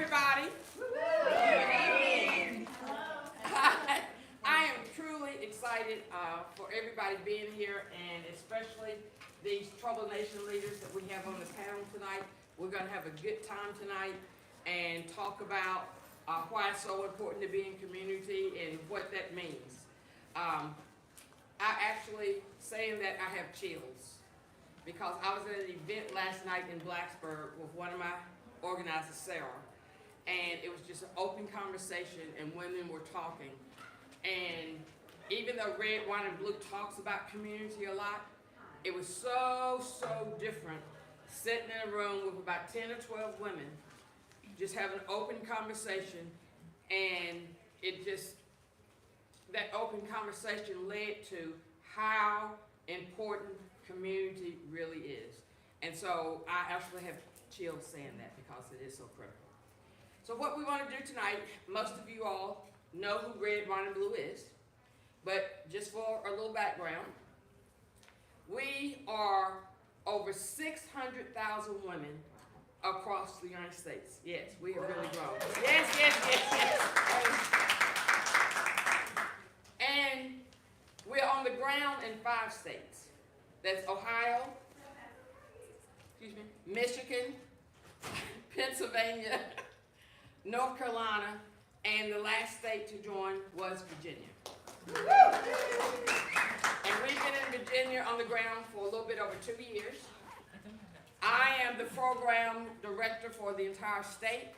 everybody. I am truly excited for everybody being here, and especially these TroubleNation leaders that we have on the panel tonight. We're going to have a good time tonight and talk about why it's so important to be in community and what that means. I actually, saying that, I have chills because I was at an event last night in Blacksburg with one of my organizers, Sarah, and it was just an open conversation and women were talking. And even though Red, White, and Blue talks about community a lot, it was so different sitting in a room with about 10 or 12 women, just having an open conversation, and it just, that open conversation led to how important community really is. And so I actually have chills saying that because it is so critical. So what we want to do tonight, most of you all know who Red, White, and Blue is, but just for a little background, we are over 600,000 women across the United States. Yes, we have really grown. Yes. And we're on the ground in 5 states. That's Ohio, Michigan, Pennsylvania, North Carolina, and the last state to join was Virginia. And we've been in Virginia on the ground for a little bit over 2 years. I am the program director for the entire state.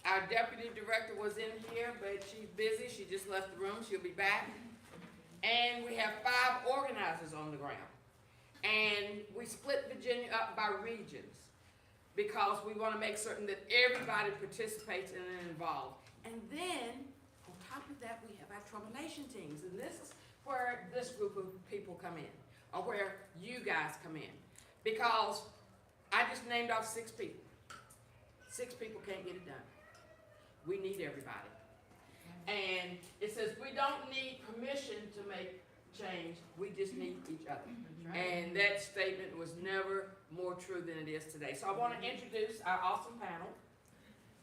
Our deputy director was in here, but she's busy. She just left the room. She'll be back. And we have 5 organizers on the ground. And we split Virginia up by regions because we want to make certain that everybody participates and is involved. And then, on top of that, we have our TroubleNation teams. And this is where this group of people come in, or where you guys come in. Because I just named off 6 people. 6 people can't get it done. We need everybody. And it says we don't need permission to make change, we just need each other. And that statement was never more true than it is today. So I want to introduce our awesome panel.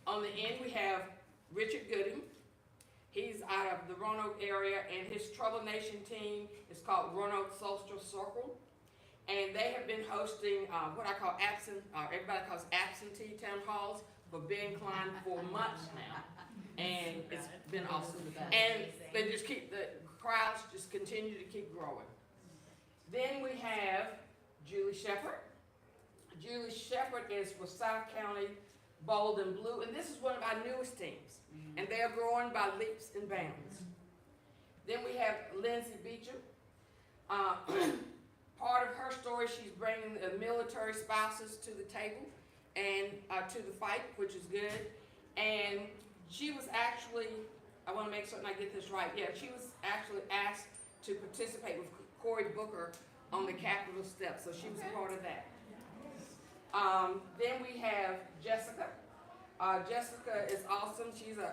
On the end we have Richard Gooding. He's out of the Roanoke area, and his TroubleNation team is called Roanoke Social Circle. And they have been hosting what I call everybody calls absentee town halls for Ben Klein for months now. And it's been awesome. And they just keep, the crowds just continue to keep growing. Then we have Julie Shepherd. Julie Shepherd is for South County Bold and Blue, and this is one of our newest teams. And they are growing by leaps and bounds. Then we have Lindsay Beecher. Part of her story, she's bringing the military spouses to the table and to the fight, which is good. And she was actually, I want to make certain I get this right. Yeah, she was actually asked to participate with Cory Booker on the Capitol steps, so she was a part of that. Then we have Jessica. Jessica is awesome. She's an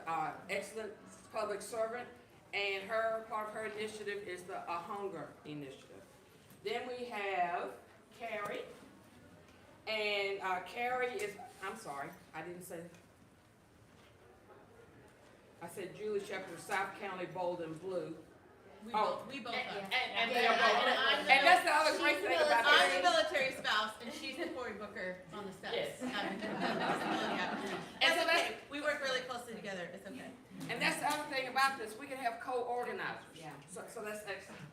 excellent public servant, and part of her initiative is the Hunger Initiative. Then we have Carrie, and Carrie is, I'm sorry, I didn't say, I said Julie Shepherd, South County Bold and Blue. We both are. And they are both. And that's the other great thing about I'm the military spouse, and she's the Cory Booker on the steps. Yes. And so okay. We work really closely together. It's okay. And that's the other thing about this. We can have co-organizers. Yeah. So that's excellent.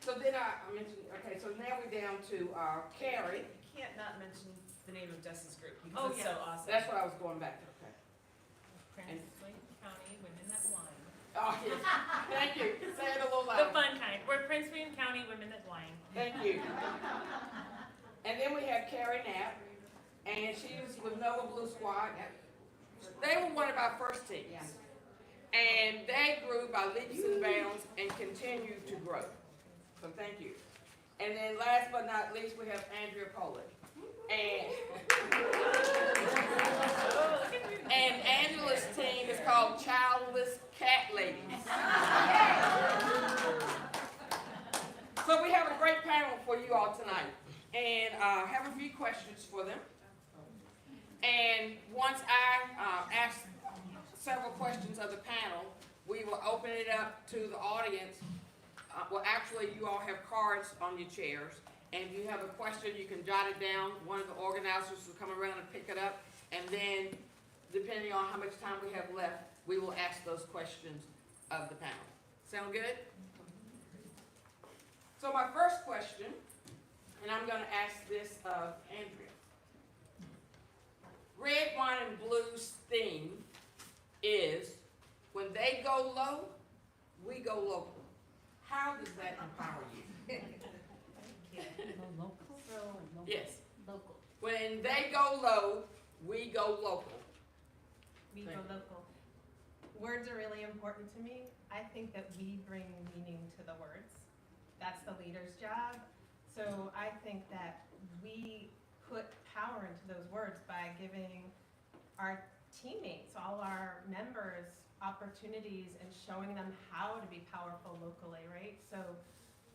So then I mentioned, okay, so now we're down to Carrie. You can't not mention the name of Jess's group Oh, because it's so awesome. That's what I was going back to. Okay. Prince William County Women That Whine. Oh, yes. Thank you. Say it a little The louder. fun kind. We're Prince William County Women That Whine. Thank you. And then we have Carrie Knapp, and she's with Nova Blue Squad. They were one of our first teams. And they grew by leaps and bounds and continue to grow. So thank you. And then last but not least, we have Andrea Pollard. And Angela's team is called Childless Cat Ladies. So we have a great panel for you all tonight. And I have a few questions for them. And once I ask questions of the panel, we will open it up to the audience. Well, actually, you all have cards on your chairs, and if you have a question, you can jot it down. One of the organizers will come around and pick it up, and then, depending on how much time we have left, we will ask those questions of the panel. Sound good? So my first question, and I'm going to ask this of Andrea. Red, Wine, and Blue's theme is, when they go low, we go local. How does that empower you? Yes. Local. When they go low, we go local. We go local. Words are really important to me. I think that we bring meaning to the words. That's the leader's job. So I think that we put power into those words by giving our teammates, all our members, opportunities and showing them how to be powerful locally, right? So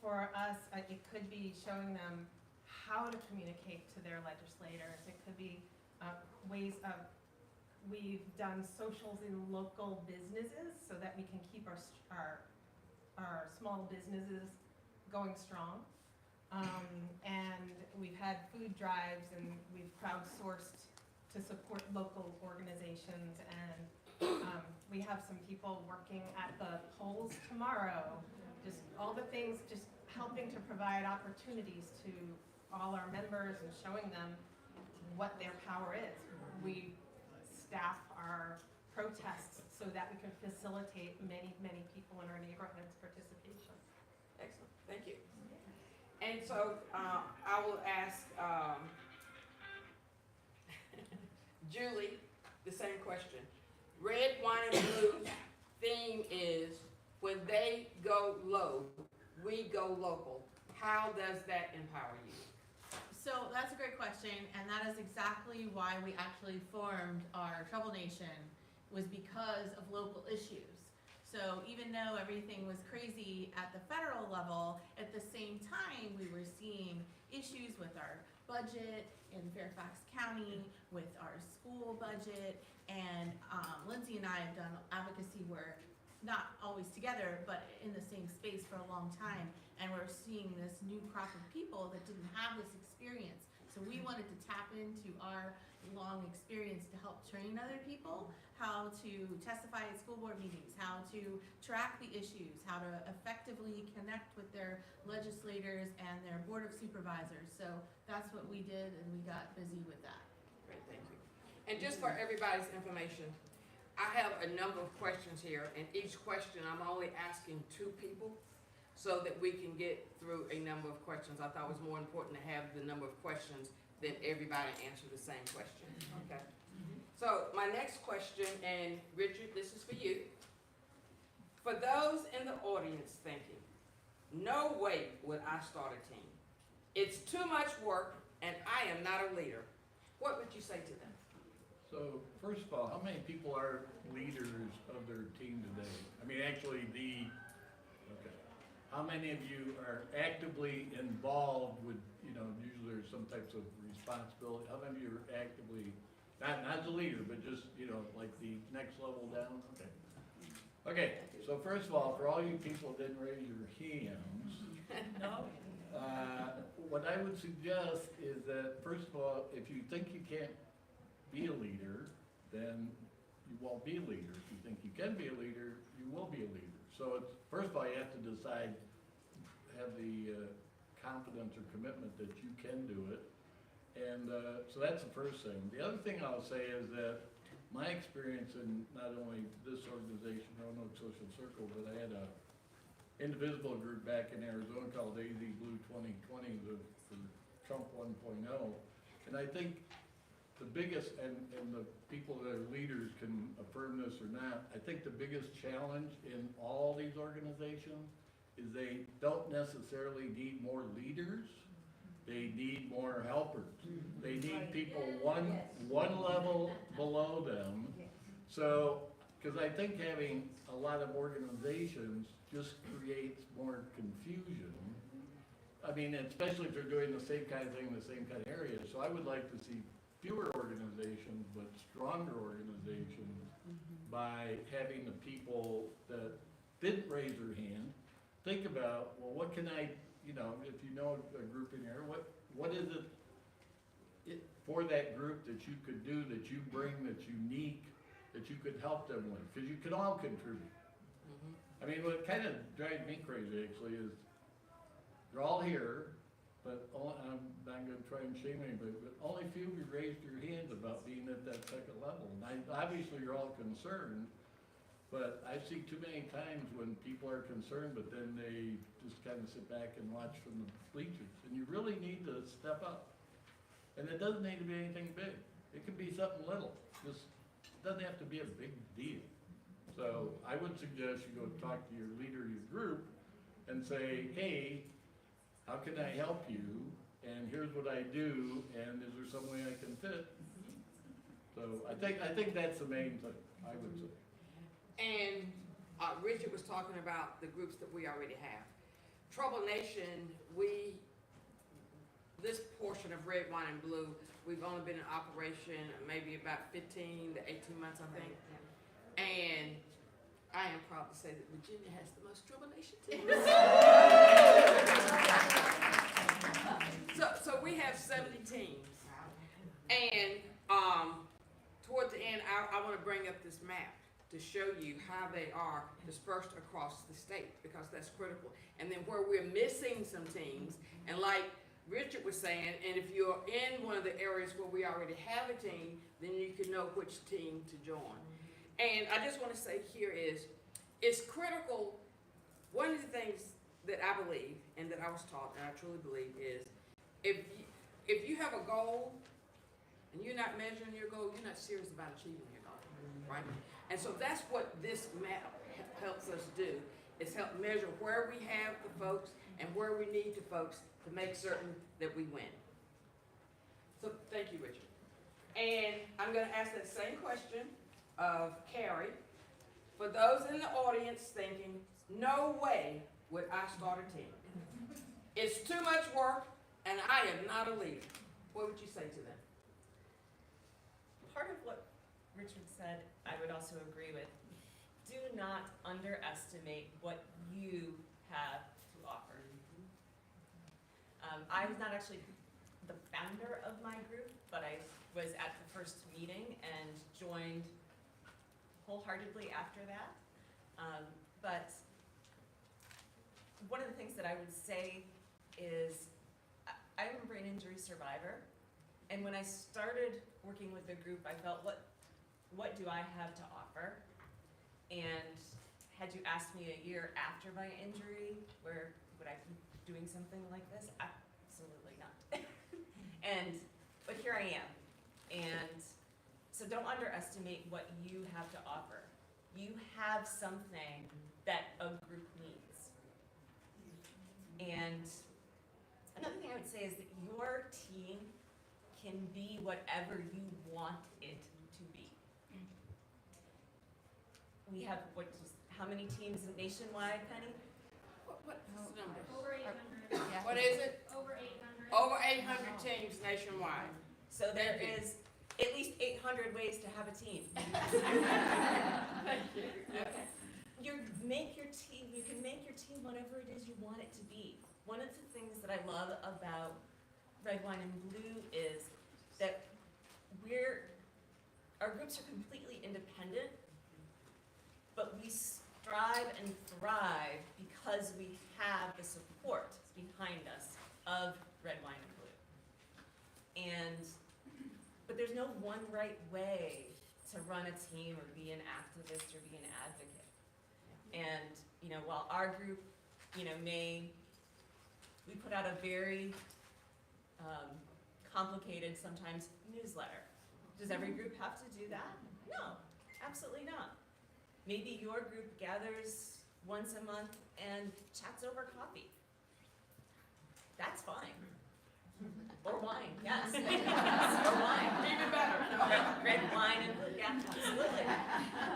for us, it could be showing them how to communicate to their legislators. It could be ways of, we've done socials in local businesses so that we can keep our small businesses going strong. And we've had food drives and we've crowdsourced to support local organizations, and we have some people working at the polls tomorrow. Just all the things, just helping to provide opportunities to all our members and showing them what their power is. We staff our protests so that we can facilitate many, many people in our neighborhoods' participation. Excellent, thank you. And so I will ask Julie the same question. Red, Wine, and Blue's theme is, when they go low, we go local. How does that empower you? So that's a great question, and that is exactly why we actually formed our TroubleNation, was because of local issues. So even though everything was crazy at the federal level, at the same time we were seeing issues with our budget in Fairfax County, with our school budget, and Lindsay and I have done advocacy work, not always together, but in the same space for a long time, and we're seeing this new crop of people that didn't have this experience. So we wanted to tap into our long experience to help train other people how to testify at school board meetings, how to track the issues, how to effectively connect with their legislators and their board of supervisors. So that's what we did, and we got busy with that. Great, thank you. And just for everybody's information, I have a number of questions here, and each question I'm only asking 2 people so that we can get through a number of questions. I thought it was more important to have the number of questions than everybody answer the same question, okay? So my next question, and Richard, this is for you. For those in the audience thinking, no way would I start a team. It's too much work and I am not a leader. What would you say to them? So, first of all, how many people are leaders of their team today? I mean, actually, okay. How many of you are actively involved with, usually there's some types of responsibility. How many of you are actively, not the leader, but just, like the next level down? Okay. Okay, so first of all, for all you people that didn't raise your hands, No? what I would suggest is that, first of all, if you think you can't be a leader, then you won't be a leader. If you think you can be a leader, you will be a leader. So it's, first of all, you have to decide, have the confidence or commitment that you can do it. And so that's the first thing. The other thing I'll say is that my experience in not only this organization, Roanoke Social Circle, but I had a indivisible group back in Arizona called AZ Blue 2020 for Trump 1.0. And I think the biggest, and the people that are leaders can affirm this or not, I think the biggest challenge in all these organizations is they don't necessarily need more leaders, they need more helpers. They need people one level below them. So, because I think having a lot of organizations just creates more confusion. I mean, especially if they're doing the same kind of thing in the same kind of area. So I would like to see fewer organizations, but stronger organizations by having the people that didn't raise their hand think about, well, what can I, you know, if you know a group in here, what is it for that group that you could do, that you bring, that's unique, that you could help them with, because you can all contribute. I mean, what kind of drives me crazy actually is, they're all here, but I'm not gonna try and shame anybody, but only a few of you raised your hands about being at that second level. And obviously you're all concerned, but I see too many times when people are concerned, but then they just kind of sit back and watch from the bleachers. And you really need to step up. And it doesn't need to be anything big. It can be something little. Just, it doesn't have to be a big deal. So I would suggest you go talk to your leader of your group and say, hey, how can I help you? And here's what I do, and is there some way I can fit? So I think that's the main thing, I would say. And Richard was talking about the groups that we already have. TroubleNation, this portion of Red, Wine, and Blue, we've only been in operation maybe about 15 to 18 months, I think. And I am proud to say that Virginia has the most TroubleNation teams. So we have 70 teams. And toward the end, I want to bring up this map to show you how they are dispersed across the state, because that's critical. And then where we're missing some teams, and like Richard was saying, and if you're in one of the areas where we already have a team, then you can know which team to join. And I just want to say here is, it's critical. One of the things that I believe, and that I was taught, and I truly believe, is if you have a goal and you're not measuring your goal, you're not serious about achieving your goal, right? And so that's what this map helps us do, is help measure where we have the folks and where we need the folks to make certain that we win. So thank you, Richard. And I'm going to ask that same question of Carrie. For those in the audience thinking, no way would I start a team. It's too much work and I am not a leader. What would you say to them? Part of what Richard said, I would also agree with. Do not underestimate what you have to offer. I was not actually the founder of my group, but I was at the first meeting and joined wholeheartedly after that. But one of the things that I would say is, I'm a brain injury survivor, and when I started working with the group, I felt, what do I have to offer? And had you asked me a year after my injury, where would I be doing something like this? Absolutely not. But here I am. And so don't underestimate what you have to offer. You have something that a group needs. And another thing I would say is that your team can be whatever you want it to be. We have, how many teams nationwide, Penny? What is the number? Over 800. What is it? Over 800. Over 800 teams nationwide. So there Thank you. is at least 800 ways to have a team. Thank you. You can make your team whatever it is you want it to be. One of the things that I love about Red, Wine, and Blue is that our groups are completely independent, but we strive and thrive because we have the support behind us of Red, Wine, and Blue. But there's no one right way to run a team or be an activist or be an advocate. And, while our group, we put out a very complicated, sometimes, newsletter. Does every group have to do that? No, absolutely not. Maybe your group gathers once a month and chats over coffee. That's fine. Or wine, yes. Or wine. Even better. Red wine and blue, yeah, absolutely.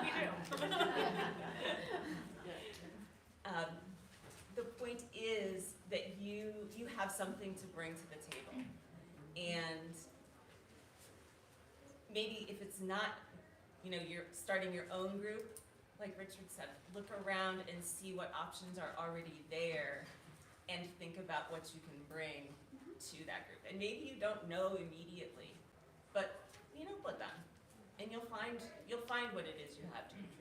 We do. The point is that you have something to bring to the table. And maybe if it's not, you're starting your own group, like Richard said, look around and see what options are already there and think about what you can bring to that group. And maybe you don't know immediately, but put them, and you'll find what it is you have to contribute.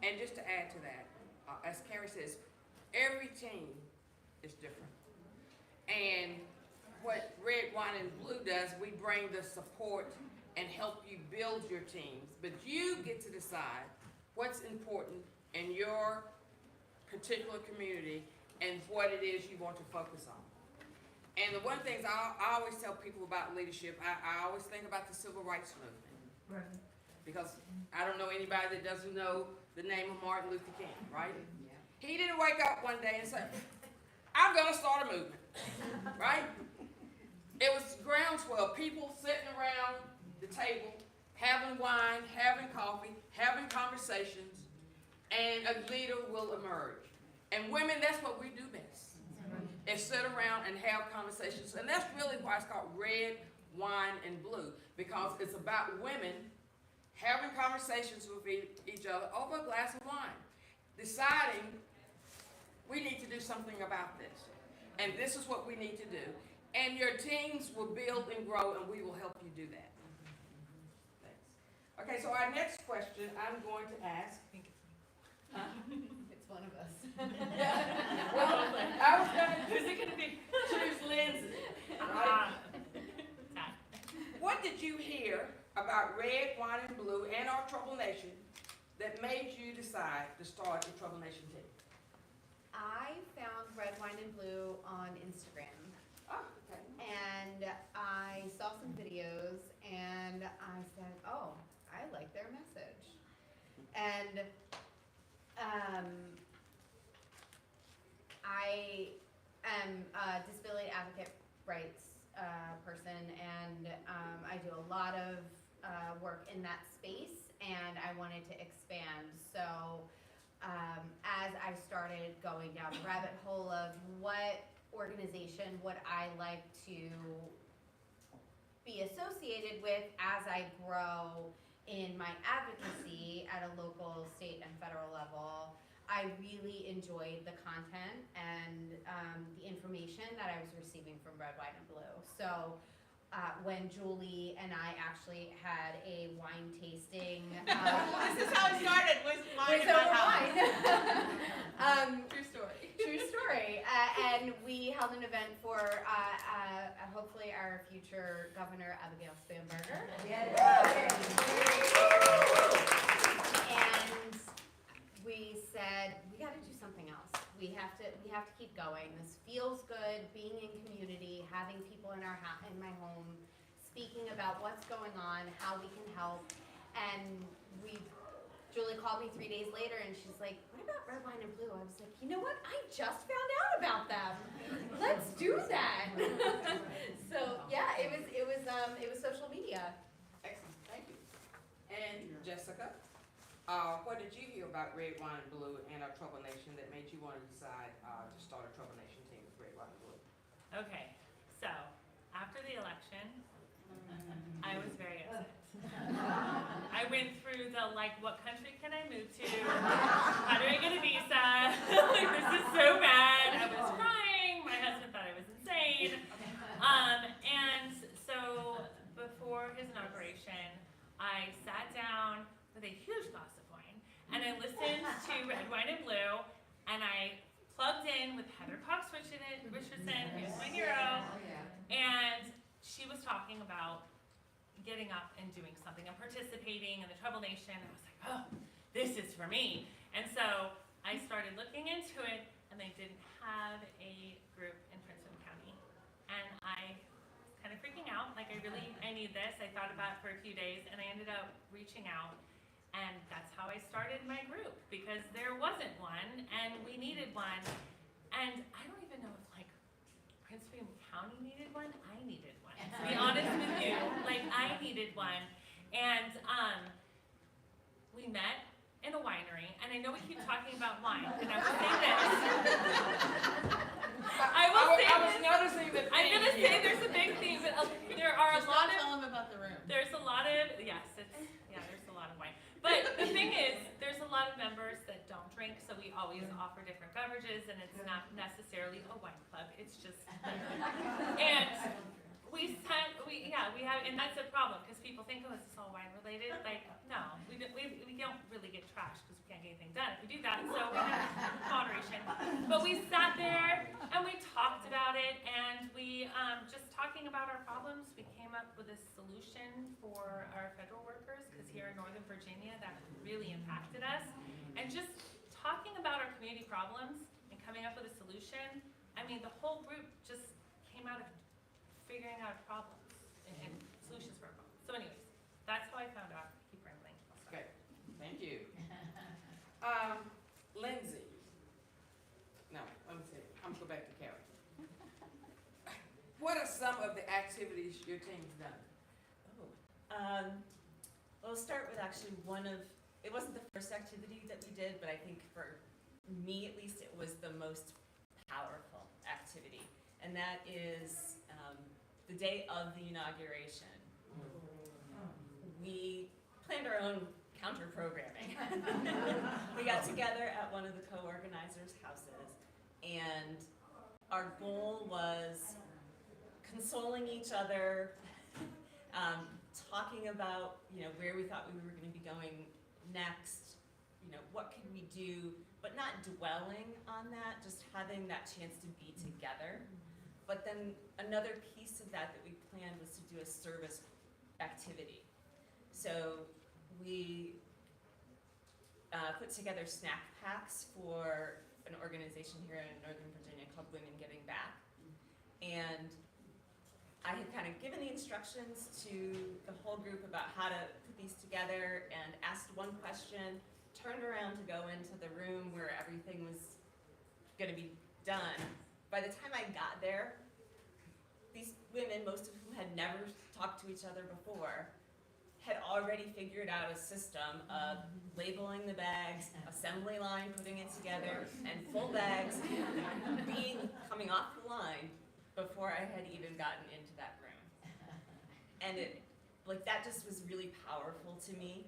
And just to add to that, as Carrie says, every team is different. And what Red, Wine, and Blue does, we bring the support and help you build your teams. But you get to decide what's important in your particular community and what it is you want to focus on. And the one thing I always tell people about leadership, I always think about the civil rights movement. Right. Because I don't know anybody that doesn't know the name of Martin Luther King, right? Yeah. He didn't wake up one day and say, I'm gonna start a movement, right? It was groundswell, people sitting around the table, having wine, having coffee, having conversations, and a leader will emerge. And women, that's what we do best. And sit around and have conversations. And that's really why it's called Red, Wine, and Blue, because it's about women having conversations with each other over a glass of wine, deciding we need to do something about this. And this is what we need to do. And your teams will build and grow, and we will help you do that. Thanks. Okay, so our next question I'm going to ask. It's one of us. Well, I was going to Who's it gonna be? choose Lindsay. Right? What did you hear about Red, Wine, and Blue and our TroubleNation that made you decide to start the TroubleNation team? I found Red, Wine, and Blue on Instagram. Oh, okay. And I saw some videos and I said, oh, I like their message. And I am a disability advocate rights person, and I do a lot of work in that space, and I wanted to expand. So as I started going down the rabbit hole of what organization would I like to be associated with as I grow in my advocacy at a local, state, and federal level, I really enjoyed the content and the information that I was receiving from Red, White, and Blue. So when Julie and I actually had a wine tasting, This is how it started, was wine with in my over house. wine. True story. True story. And we held an event for hopefully our future governor, Abigail Spanberger. And we said, we got to do something else. We have to keep going. This feels good, being in community, having people in my home, speaking about what's going on, how we can help. And Julie called me 3 days later and she's like, what about Red, Wine, and Blue? I was like, you know what? I just found out about them. Let's do that. So yeah, it was social media. Excellent, thank you. And Jessica, what did you hear about Red, Wine, and Blue and our TroubleNation that made you want to decide to start a TroubleNation team with Red, Wine, and Blue? Okay, so after the election, I was very upset. I went through the what country can I move to? How do I get a visa? This is so bad. I was crying. My husband thought I was insane. And so before his inauguration, I sat down with a huge glass of wine and I listened to Red, Wine, and Blue, and I plugged in with Heather Cox Richardson, who's my hero, and she was talking about getting up and doing something and participating in the TroubleNation. And I was like, oh, this is for me. And so I started looking into it, and they didn't have a group in Prince William County. And I was kind of freaking out, like I need this. I thought about it for a few days, and I ended up reaching out. And that's how I started my group, because there wasn't one, and we needed one. And I don't even know if Prince William County needed one. I needed one. To be honest with you, I needed one. And we met in a winery, and I know we keep talking about wine, and I will say this. I was this. noticing the I'm theme gonna say here. there's a big theme, but there are Just a lot don't of. tell them about the room. There's a lot of, yes, there's a lot of wine. But the thing is, there's a lot of members that don't drink, so we always offer different beverages, and it's not necessarily a wine club, it's just, and we have, and that's a problem, because people think, oh, is this all wine related? Like, no, we don't really get trashed, because we can't get anything done if we do that, so we have moderation. But we sat there, and we talked about it, and we, just talking about our problems, we came up with a solution for our federal workers, because here in Northern Virginia, that really impacted us. And just talking about our community problems and coming up with a solution, I mean, the whole group just came out of figuring out problems and solutions for our problems. So anyways, that's how I found out. Keep rambling. I'll stop. Okay, thank you. Lindsay. No, let me see. I'm gonna go back to Carrie. What are some of the activities your team's done? Well, I'll start with actually it wasn't the first activity that we did, but I think for me at least, it was the most powerful activity. And that is the day of the inauguration. We planned our own counter-programming. We got together at one of the co-organizers' houses, and our goal was consoling each other, talking about, where we thought we were going to be going next, what could we do, but not dwelling on that, just having that chance to be together. But then another piece of that we planned was to do a service activity. So we put together snack packs for an organization here in Northern Virginia called Women Giving Back. And I had kind of given the instructions to the whole group about how to put these together and asked one question, turned around to go into the room where everything was going to be done. By the time I got there, these women, most of whom had never talked to each other before, had already figured out a system of labeling the bags, assembly line, putting it together, and full bags coming off the line before I had even gotten into that room. And that just was really powerful to me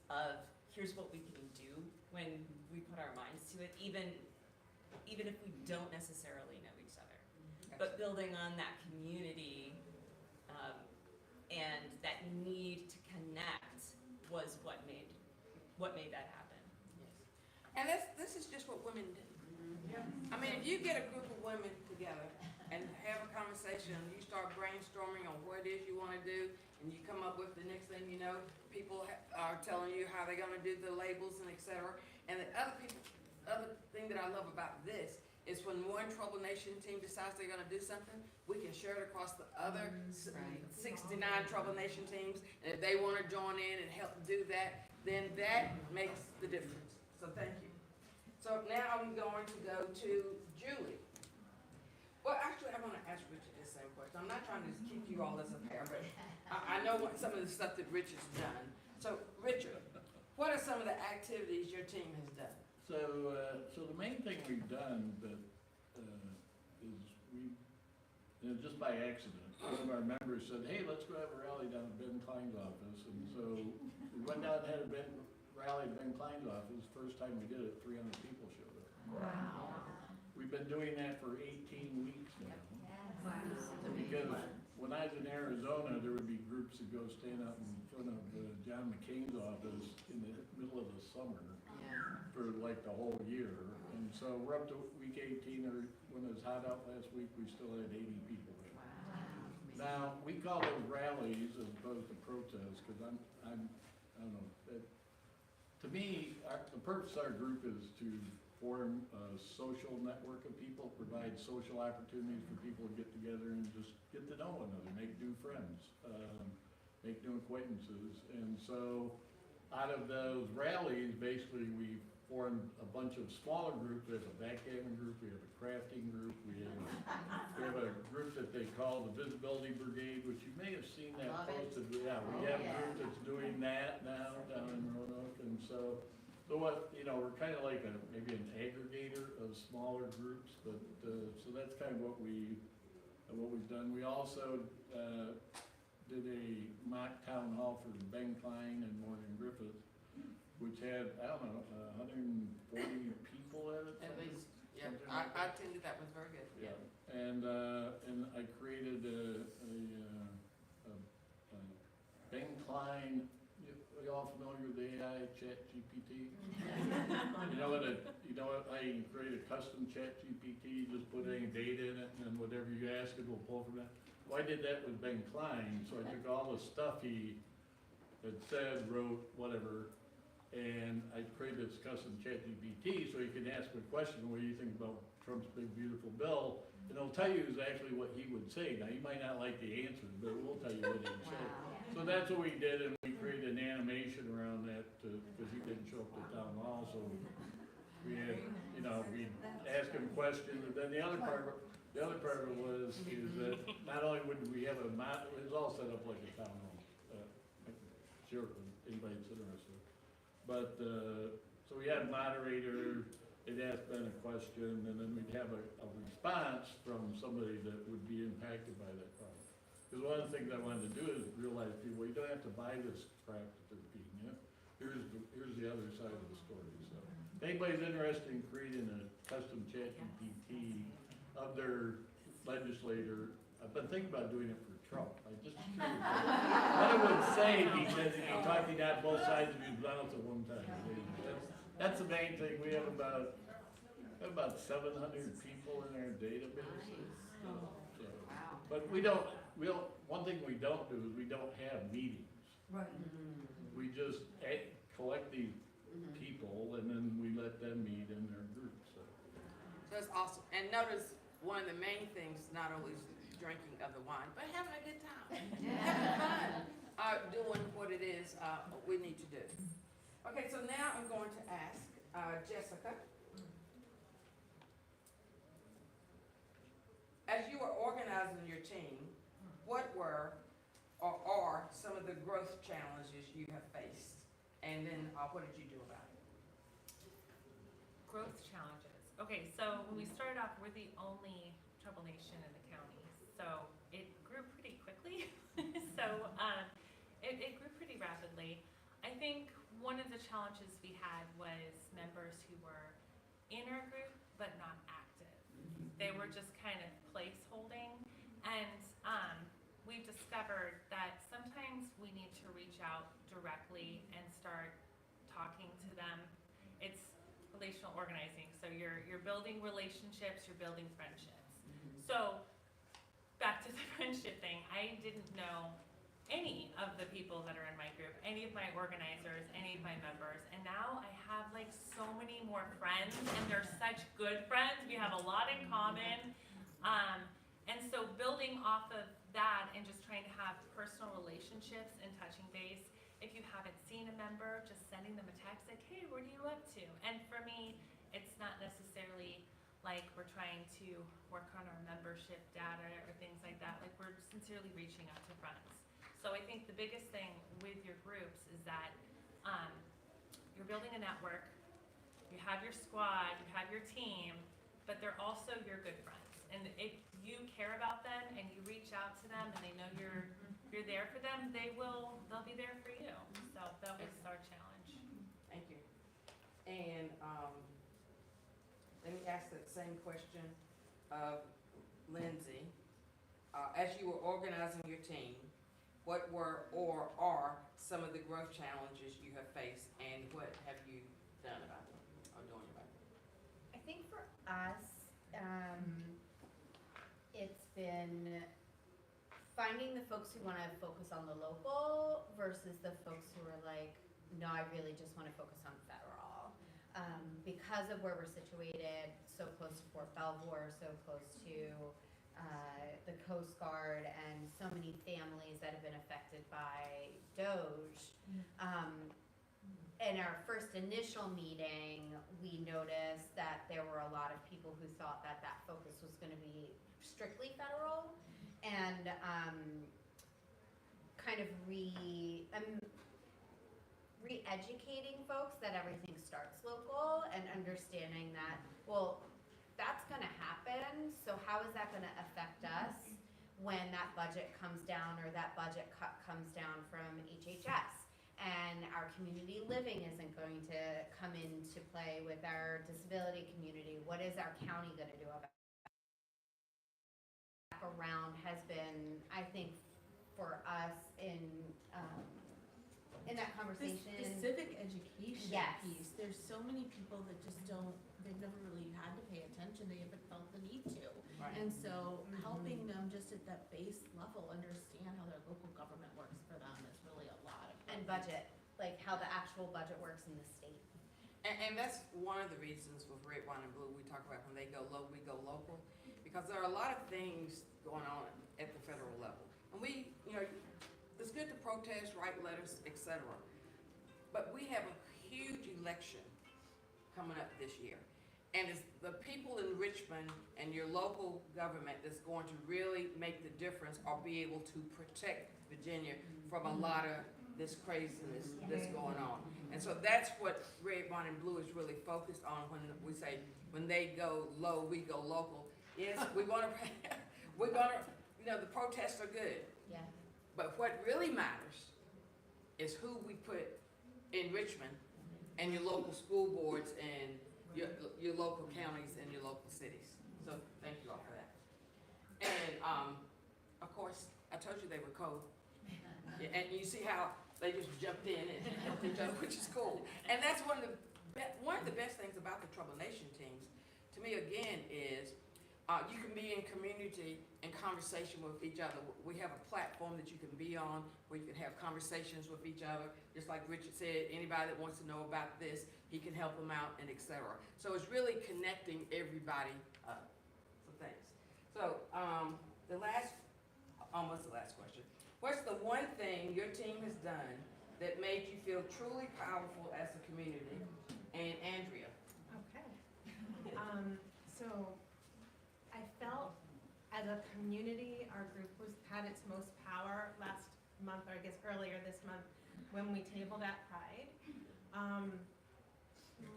of here's what we can do when we put our minds to it, even if we don't necessarily know each other. But building on that community and that need to connect was what made that happen. Yes. And this is just what women do. I mean, if you get a group of women together and have a conversation, you start brainstorming on what it is you want to do, and you come up with the next thing you know, people are telling you how they're going to do the labels and et cetera. And the other thing that I love about this is when one TroubleNation team decides they're going to do something, we can share it across the other 69 TroubleNation teams. And if they want to join in and help do that, then that makes the difference. So thank you. So now I'm going to go to Julie. Well, actually, I want to ask Richard this same question. I'm not trying to keep you all as a pair, but I know some of the stuff that Richard's done. So, Richard, what are some of the activities your team has done? So the main thing we've done that is just by accident, one of our members said, hey, let's go have a rally down at Ben Klein's office. And so we went down and had a rally at Ben Klein's office. First time we did it, 300 people showed up. Wow. We've been doing that for 18 weeks now. Wow. Because when I was in Arizona, there would be groups that go stand out in front of John McCain's office in the middle of the summer for like the whole year. And so we're up to week 18, or when it was hot out last week, we still had 80 people there. Now, we call those rallies as opposed to protests, because I don't know, to me, the purpose of our group is to form a social network of people, provide social opportunities for people to get together and just get to know one another, make new friends, make new acquaintances. And so out of those rallies, basically we formed a bunch of smaller groups. We have a backgammon group, we have a crafting group, we have a group that they call the Visibility Brigade, which you may have seen that posted. Yeah, we have a group that's doing that now down in Roanoke. And so So what, you know, we're kind of like maybe an aggregator of smaller groups, but, so that's kind of what we've done. We also, did a mock town hall for Ben Klein and Morgan Griffith, which had, I don't know, 140 people at it. At least, yeah, something I like that. attended, that was very good. Yeah, and I created a Ben Klein, you all familiar with AI, ChatGPT? You know what, I created a custom ChatGPT, just put any data in it, and then whatever you ask it will pull from that. Well, I did that with Ben Klein, so I took all the stuff he had said, wrote, whatever, and I created this custom ChatGPT so you can ask a question, what do you think about Trump's big beautiful bill? And it'll tell you exactly what he would say. Now, you might not like the answers, but it will tell you what he would say. So that's what we did, and we created an animation around that, because he didn't show up to town hall, so we had, you know, we'd ask him questions, and then the other part of it was, is that not only would we have it was all set up like a town hall. I can share it with anybody that's interested. But, so we had a moderator, they'd ask Ben a question, and then we'd have a response from somebody that would be impacted by that problem. Because one of the things I wanted to do is realize people, you don't have to buy this crap that they're feeding you. Here's the other side of the story. So, if anybody's interested in creating a custom ChatGPT of their legislator, I've been thinking about doing it for Trump. I just curious what it would say, because if you're talking out both sides of his mouth at one time. That's the main thing. We have about 700 people in our database. So, but one thing we don't do is we don't have meetings. Right. We just collect these people, and then we let them meet in their groups. So That's awesome. And notice, one of the main things, not only is drinking of the wine, but having a good time. Having fun, doing what it is we need to do. Okay, so now I'm going to ask Jessica. As you were organizing your team, what were or are some of the growth challenges you have faced? And then what did you do about it? Growth challenges. Okay, so when we started off, we're the only TroubleNation in the county. So it grew pretty quickly. So it grew pretty rapidly. I think one of the challenges we had was members who were in our group but not active. They were just kind of placeholding. And we've discovered that sometimes we need to reach out directly and start talking to them. It's relational organizing. So you're building relationships, you're building friendships. So back to the friendship thing, I didn't know any of the people that are in my group, any of my organizers, any of my members, and now I have like so many more friends, and they're such good friends. We have a lot in common. And so building off of that and just trying to have personal relationships and touching base. If you haven't seen a member, just sending them a text like, hey, what are you up to? And for me, it's not necessarily like we're trying to work on our membership data or things like that. Like we're sincerely reaching out to friends. So I think the biggest thing with your groups is that you're building a network, you have your squad, you have your team, but they're also your good friends. And if you care about them and you reach out to them and they know you're there for them, they'll be there for you. So that was our challenge. Thank you. And let me ask that same question of Lindsay. As you were organizing your team, what were or are some of the growth challenges you have faced, and what have you done about them or doing about them? I think for us, it's been finding the folks who want to focus on the local versus the folks who are like, no, I really just want to focus on federal. Because of where we're situated, so close to Fort Belvoir, so close to the Coast Guard, and so many families that have been affected by DOGE. In our first initial meeting, we noticed that there were a lot of people who thought that that focus was going to be strictly federal, and kind of re-educating folks that everything starts local and understanding that, well, that's gonna happen, so how is that gonna affect us when that budget comes down or that budget cut comes down from HHS? And our community living isn't going to come into play with our disability community. What is our county gonna do about it? Around has been, I think, for us in that conversation. The civic education Yes. piece, there's so many people that just don't, they've never really had to pay attention, they haven't felt the need to. Right. And so helping them just at that base level understand how their local government works for them is really a lot of. And budget, like how the actual budget works in the state. And that's one of the reasons with Red, White, and Blue, we talk about when they go low, we go local. Because there are a lot of things going on at the federal level. And we, it's good to protest, write letters, etc. But we have a huge election coming up this year. And it's the people in Richmond and your local government that's going to really make the difference or be able to protect Virginia from a lot of this craziness that's going on. And so that's what Red, White, and Blue is really focused on when we say, when they go low, we go local. Yes, we want to, the protests are good. Yeah. But what really matters is who we put in Richmond and your local school boards and your local counties and your local cities. So thank you all for that. And of course, I told you they were cold. Yeah, and you see how they just jumped in and helped each other, which is cool. And that's one of the best things about the TroubleNation teams, to me again, is you can be in community and conversation with each other. We have a platform that you can be on where you can have conversations with each other. Just like Richard said, anybody that wants to know about this, he can help them out and etc. So it's really connecting everybody up. So thanks. So almost the last question. What's the one thing your team has done that made you feel truly powerful as a community? And Andrea. Okay. So I felt as a community, our group had its most power last month, or I guess earlier this month, when we tabled at Pride.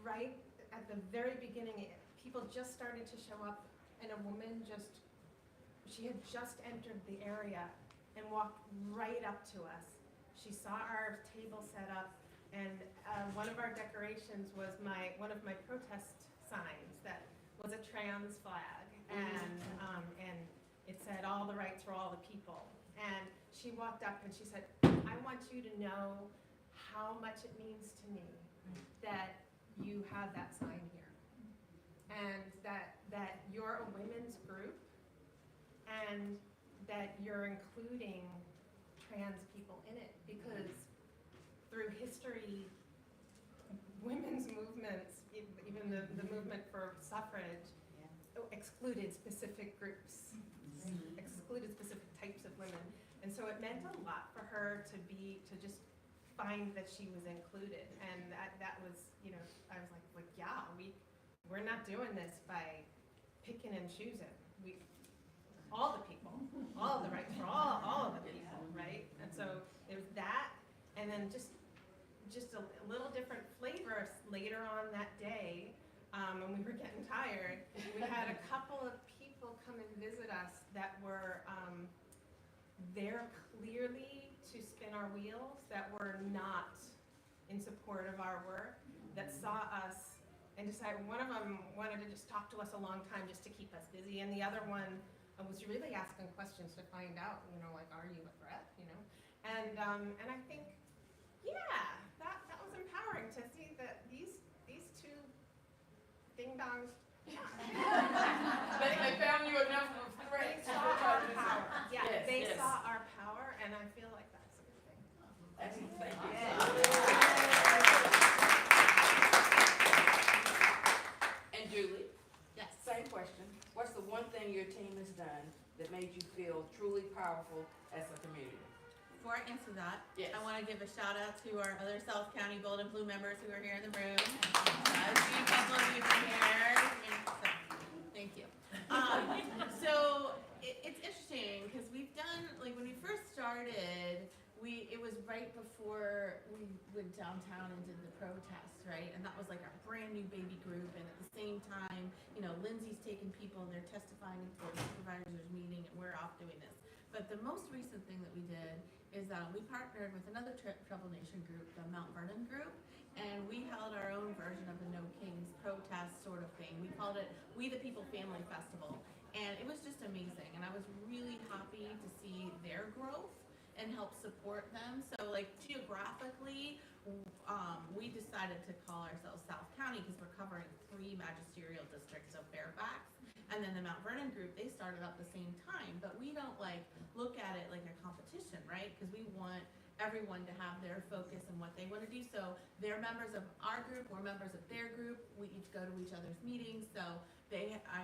Right at the very beginning, people just started to show up, and a woman she had just entered the area and walked right up to us. She saw our table set up, and one of our decorations was one of my protest signs that was a trans flag, and it said all the rights for all the people. And she walked up and she said, I want you to know how much it means to me that you have that sign here, and that you're a women's group, and that you're including trans people in it, because through history, women's movements, even the movement for suffrage, excluded specific groups, excluded specific types of women. And so it meant a lot for her to just find that she was included. And that was, I was like, yeah, we're not doing this by picking and choosing. All the people, all the rights for all of the people, right? And so it was that, and then just a little different flavor later on that day, when we were getting tired, we had a couple of people come and visit us that were there clearly to spin our wheels, that were not in support of our work, that saw us and decided, one of them wanted to just talk to us a long time just to keep us busy, and the other one was really asking questions to find out, like, are you a threat, And I think, yeah, that was empowering to see that these two ding-dongs, They found you enough of a threat. they saw our power. Yeah, Yes, they yes. saw our power, and I feel like that's a good thing. Excellent, thank you. And Julie, Yes. same question. What's the one thing your team has done that made you feel truly powerful as a community? Before I answer that, Yes. I want to give a shout out to our other South County Gold and Blue members who are here in the room. I see a couple of you from here. So, thank you. So it's interesting because we've done, like when we first started, it was right before we went downtown and did the protest, right? And that was like our brand new baby group, and at the same time, you know, Lindsay's taking people and they're testifying at the supervisor's meeting, and we're off doing this. But the most recent thing that we did is we partnered with another TroubleNation group, the Mount Vernon group, and we held our own version of the No Kings protest sort of thing. We called it We the People Family Festival, and it was just amazing, and I was really happy to see their growth and help support them. So like geographically, we decided to call ourselves South County because we're covering 3 magisterial districts of Fairfax. And then the Mount Vernon group, they started up the same time, but we don't like look at it like a competition, right? Because we want everyone to have their focus and what they want to do. So they're members of our group, we're members of their group. We each go to each other's meetings. So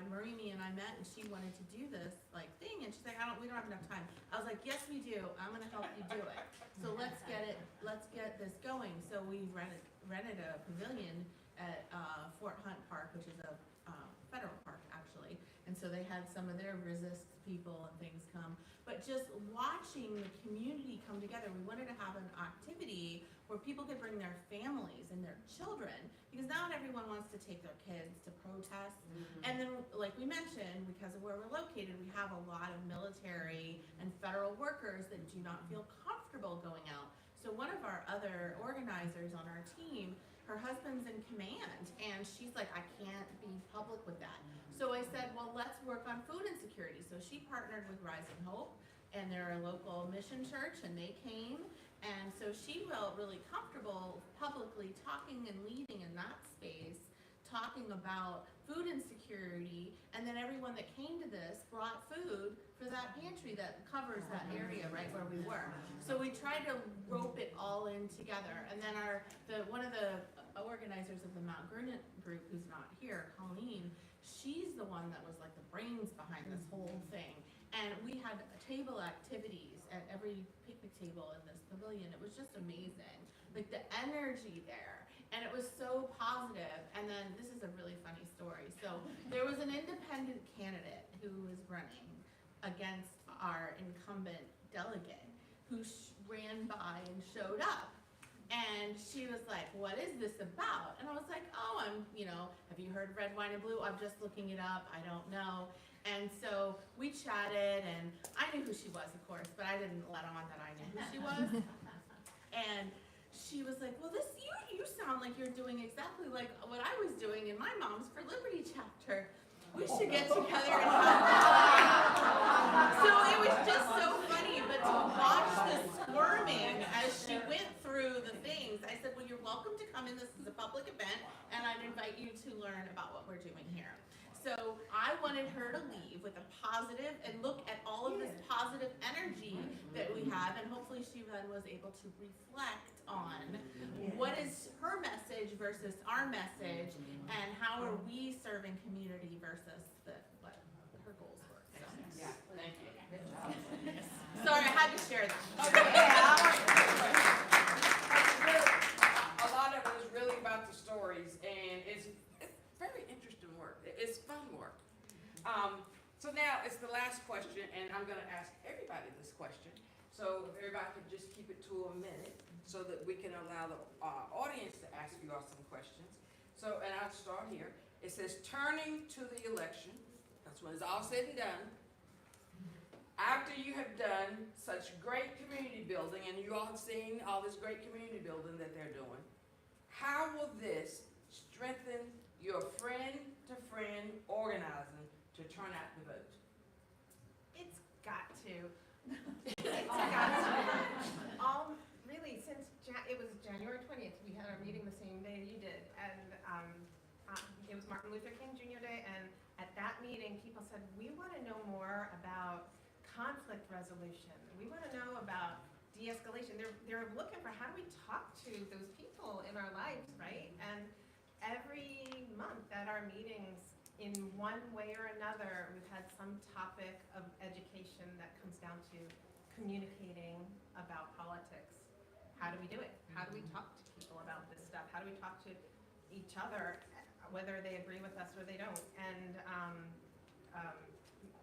Marini and I met, and she wanted to do this like thing, and she's like, we don't have enough time. I was like, yes, we do. I'm gonna help you do it. So let's get this going. So we rented a pavilion at Fort Hunt Park, which is a federal park actually. And so they had some of their resist people and things come. But just watching the community come together, we wanted to have an activity where people could bring their families and their children, because not everyone wants to take their kids to protest. And then, like we mentioned, because of where we're located, we have a lot of military and federal workers that do not feel comfortable going out. So one of our other organizers on our team, her husband's in command, and she's like, I can't be public with that. So I said, well, let's work on food insecurity. So she partnered with Rising Hope, and they're a local mission church, and they came. And so she felt really comfortable publicly talking and leading in that space, talking about food insecurity, and then everyone that came to this brought food for that pantry that covers that area right where we were. So we tried to rope it all in together. And then one of the organizers of the Mount Vernon group, who's not here, Colleen, she's the one that was like the brains behind this whole thing. And we had table activities at every picnic table in this pavilion. It was just amazing. Like the energy there. And it was so positive. And then this is a really funny story. So there was an independent candidate who was running against our incumbent delegate who ran by and showed up. And she was like, what is this about? And I was like, oh, have you heard Red, Wine, and Blue? I'm just looking it up. I don't know. And so we chatted, and I knew who she was, of course, but I didn't let on that I knew who she was. And she was like, well, you sound like you're doing exactly like what I was doing in my Moms for Liberty chapter. We should get together and have So it was just so funny, but to watch the squirming as she went through the things, I said, well, you're welcome to come in. This is a public event, and I'd invite you to learn about what we're doing here. So I wanted her to leave with a positive and look at all of this positive energy that we have, and hopefully she then was able to reflect on what is her message versus our message, and how are we serving community versus what her goals were. So. Yeah, thank you. Sorry, I had to share that. A lot of it is really about the stories, and it's very interesting work. It's fun work. So now it's the last question, and I'm going to ask everybody this question. So if everybody could just keep it to a minute so that we can allow the audience to ask you all some questions. So, and I'll start here. It says, turning to the election, that's when it's all said and done. After you have done such great community building, and you all have seen all this great community building that they're doing, how will this strengthen your friend-to-friend organizing to turn out to vote? It's got to. It's got to. Really, since it was January 20th, we had our meeting the same day you did, and it was Martin Luther King Jr. Day, and at that meeting, people said, we want to know more about conflict resolution. We want to know about de-escalation. They're looking for how do we talk to those people in our lives, right? And every month at our meetings, in one way or another, we've had some topic of education that comes down to communicating about politics. How do we do it? How do we talk to people about this stuff? How do we talk to each other, whether they agree with us or they don't? And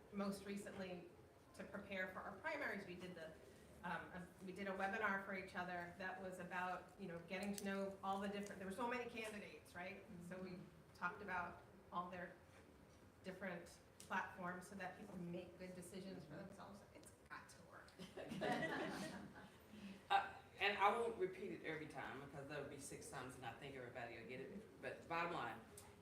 most recently, to prepare for our primaries, we did the we did a webinar for each other that was about, getting to know all the different, there were so many candidates, right? And so we talked about all their different platforms so that people can make good decisions for themselves. It's got to work. And I won't repeat it every time because that'll be 6 times and I think everybody will get it. But bottom line,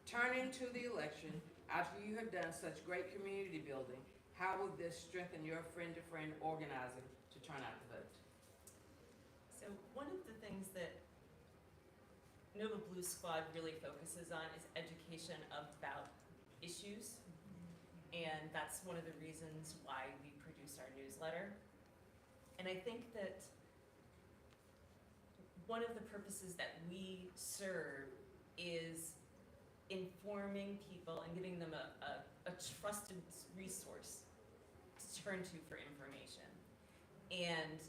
turning to the election, after you have done such great community building, how will this strengthen your friend-to-friend organizing to turn out to vote? So one of the things that Nova Blue Squad really focuses on is education about issues. And that's one of the reasons why we produce our newsletter. And I think that one of the purposes that we serve is informing people and giving them a trusted resource to turn to for information. And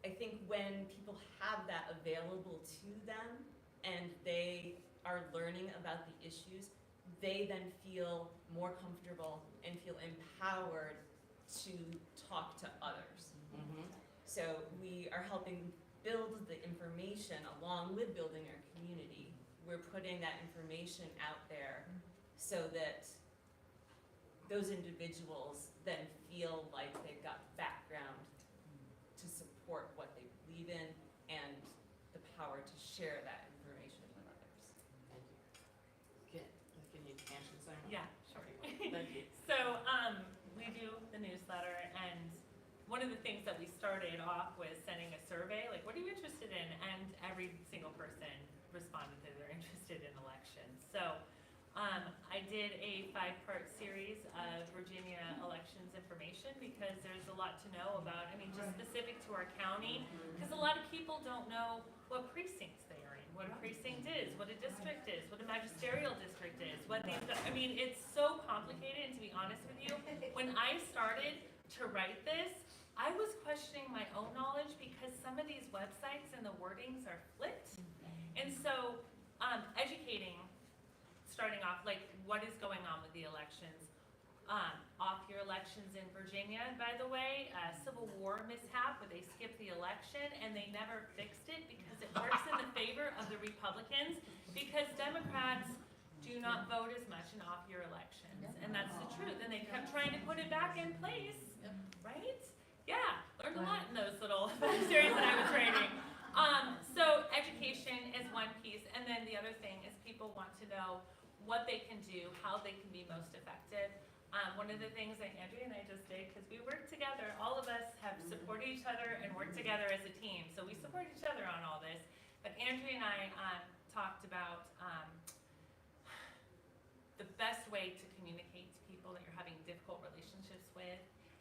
I think when people have that available to them and they are learning about the issues, they then feel more comfortable and feel empowered to talk to others. Mm-hmm. So we are helping build the information along with building our community. We're putting that information out there so that those individuals then feel like they've got background to support what they believe in and the power to share that information with others. Thank you. Can you answer the same? Yeah, sure. Thank you. So, we do the newsletter, and one of the things that we started off was sending a survey, like, what are you interested in? And every single person responded that they're interested in elections. So, I did a 5-part series of Virginia elections information because there's a lot to know about, just specific to our county, because a lot of people don't know what precincts they are in, what a precinct is, what a district is, what a magisterial district is, what they've done. It's so complicated, and to be honest with you, when I started to write this, I was questioning my own knowledge because some of these websites and the wordings are flipped. And so, educating, starting off, like, what is going on with the elections? Off-year elections in Virginia, by the way, Civil War mishap where they skipped the election and they never fixed it because it works in the favor of the Republicans because Democrats do not vote as much in off-year elections. And that's the truth. And they kept trying to put it back in place, right? Yeah, learned a lot in those little series that I was writing. So education is one piece, and then the other thing is people want to know what they can do, how they can be most effective. One of the things that Andrea and I just did, because we work together, all of us have supported each other and worked together as a team, so we support each other on all this. But Andrea and I talked about the best way to communicate to people that you're having difficult relationships with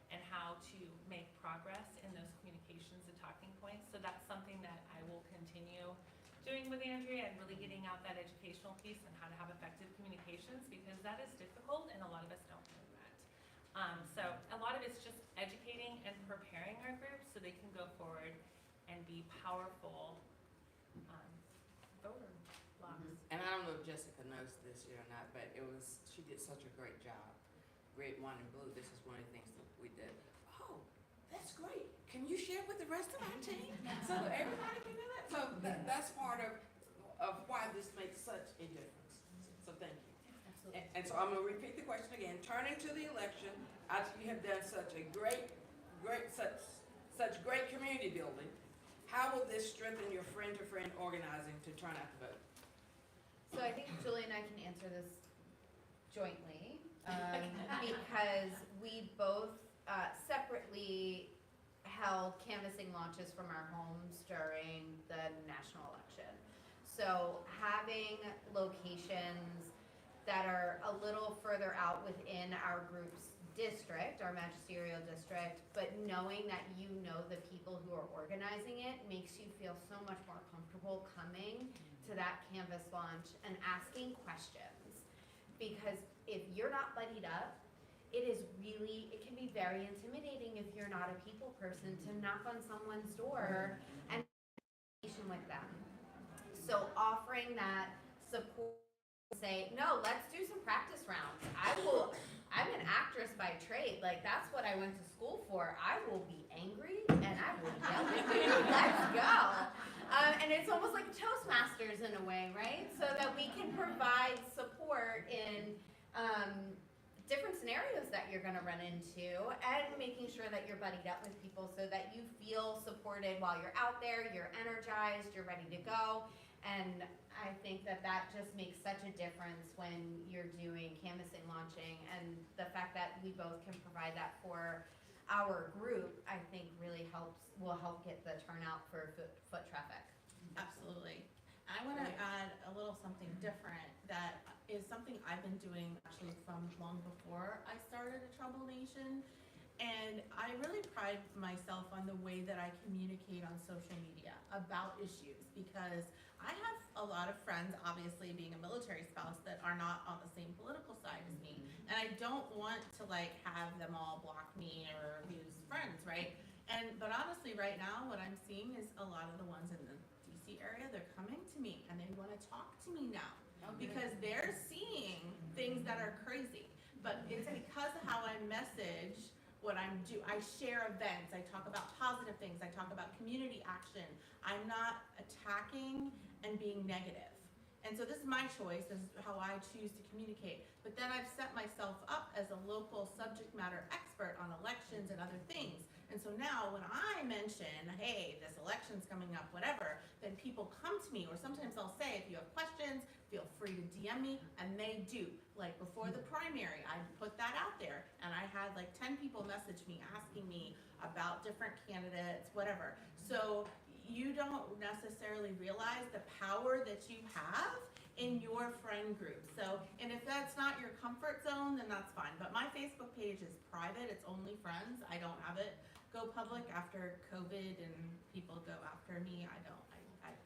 and how to make progress in those communications and talking points. So that's something that I will continue doing with Andrea and really getting out that educational piece and how to have effective communications because that is difficult and a lot of us don't know that. So a lot of it's just educating and preparing our groups so they can go forward and be powerful voter blocks. And I don't know if Jessica knows this year or not, but she did such a great job. Red, Wine, and Blue, this is one of the things that we did. Oh, that's great. Can you share with the rest of our team so that everybody can know that? So that's part of why this makes such a difference. So thank you. And so I'm going to repeat the question again. Turning to the election, after you have done such a great community building, how will this strengthen your friend-to-friend organizing to turn out to vote? So I think Julie and I can answer this jointly because we both separately held canvassing launches from our homes during the national election. So having locations that are a little further out within our group's district, our magisterial district, but knowing that you know the people who are organizing it makes you feel so much more comfortable coming to that canvas launch and asking questions. Because if you're not buddied up, it can be very intimidating if you're not a people person to knock on someone's door and with them. So offering that support, say, no, let's do some practice rounds. I'm an actress by trade. Like, that's what I went to school for. I will be angry and I will yell at you. Let's go. And it's almost like Toastmasters in a way, right? So that we can provide support in different scenarios that you're gonna run into, and making sure that you're buddied up with people so that you feel supported while you're out there, you're energized, you're ready to go. And I think that that just makes such a difference when you're doing canvassing, launching, and the fact that we both can provide that for our group, I think really will help get the turnout for foot traffic. Absolutely. I want to add a little something different that is something I've been doing actually from long before I started at TroubleNation. And I really pride myself on the way that I communicate on social media about issues, because I have a lot of friends, obviously being a military spouse, that are not on the same political side as me. And I don't want to like have them all block me or lose friends, right? But honestly, right now, what I'm seeing is a lot of the ones in the DC area, they're coming to me and they want to talk to me now because they're seeing things that are crazy. But it's because of how I message what I share events, I talk about positive things, I talk about community action. I'm not attacking and being negative. And so this is my choice, this is how I choose to communicate. But then I've set myself up as a local subject matter expert on elections and other things. And so now when I mention, hey, this election's coming up, whatever, then people come to me, or sometimes I'll say, if you have questions, feel free to DM me, and they do. Like before the primary, I put that out there, and I had like 10 people message me asking me about different candidates, whatever. So you don't necessarily realize the power that you have in your friend group. So, and if that's not your comfort zone, then that's fine. But my Facebook page is private, it's only friends. I don't have it go public after COVID and people go after me. I